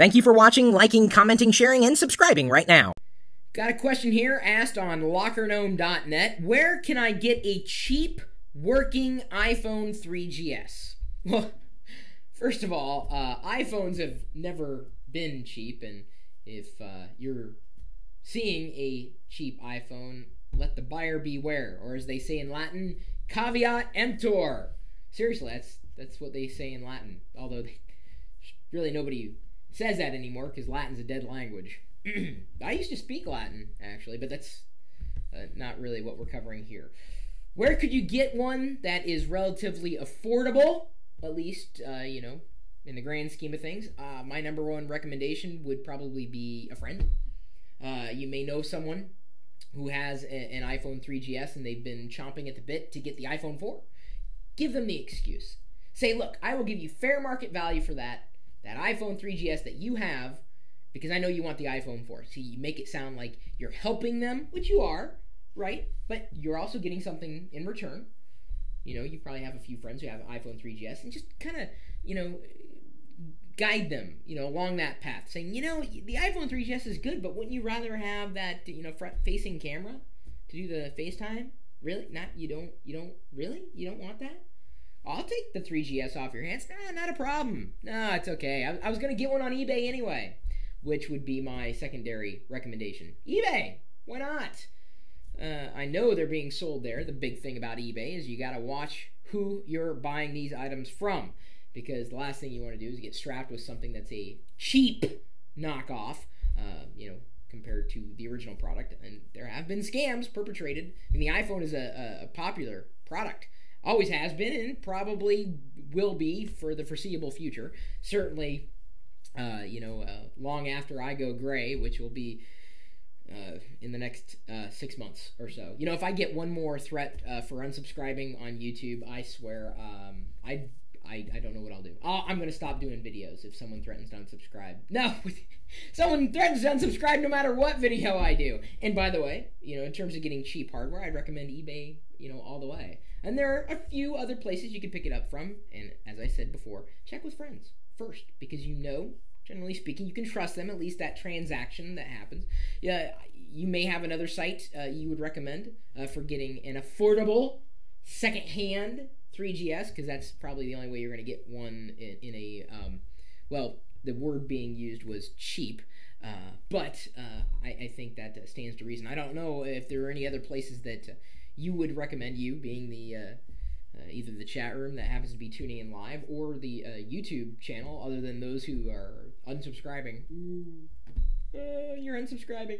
Thank you for watching, liking, commenting, sharing, and subscribing right now. Got a question here asked on lockergnome.net. Where can I get a cheap working iPhone 3GS? Well, first of all, iPhones have never been cheap, and if you're seeing a cheap iPhone, let the buyer beware, or as they say in Latin, caveat emptor. Seriously, that's what they say in Latin, although really nobody says that anymore because Latin's a dead language. I used to speak Latin, actually, but that's not really what we're covering here. Where could you get one that is relatively affordable, at least, in the grand scheme of things? My number one recommendation would probably be a friend. You may know someone who has an iPhone 3GS and they've been chomping at the bit to get the iPhone 4. Give them the excuse. Say, look, I will give you fair market value for that iPhone 3GS that you have, because I know you want the iPhone 4. See, you make it sound like you're helping them, which you are, right? But you're also getting something in return. You probably have a few friends who have an iPhone 3GS, and just kind of, guide them, along that path, saying, the iPhone 3GS is good, but wouldn't you rather have that, front-facing camera to do the FaceTime? Really? You don't want that? I'll take the 3GS off your hands. Nah, not a problem. No, it's okay. I was going to get one on eBay anyway, which would be my secondary recommendation. eBay! Why not? I know they're being sold there. The big thing about eBay is you got to watch who you're buying these items from, because the last thing you want to do is get strapped with something that's a cheap knockoff, compared to the original product. And there have been scams perpetrated, and the iPhone is a popular product. Always has been, and probably will be for the foreseeable future. Certainly, long after I go gray, which will be in the next 6 months or so. If I get one more threat for unsubscribing on YouTube, I swear, I don't know what I'll do. I'm going to stop doing videos if someone threatens to unsubscribe. No, someone threatens to unsubscribe no matter what video I do. And by the way, in terms of getting cheap hardware, I'd recommend eBay, all the way. And there are a few other places you can pick it up from. And as I said before, check with friends first, because generally speaking, you can trust them, at least that transaction that happens. Yeah, you may have another site you would recommend for getting an affordable second-hand 3GS, because that's probably the only way you're going to get one in a, the word being used was cheap, but I think that stands to reason. I don't know if there are any other places that you would recommend, you being the either the chat room that happens to be tuning in live, or the YouTube channel, other than those who are unsubscribing. You're unsubscribing.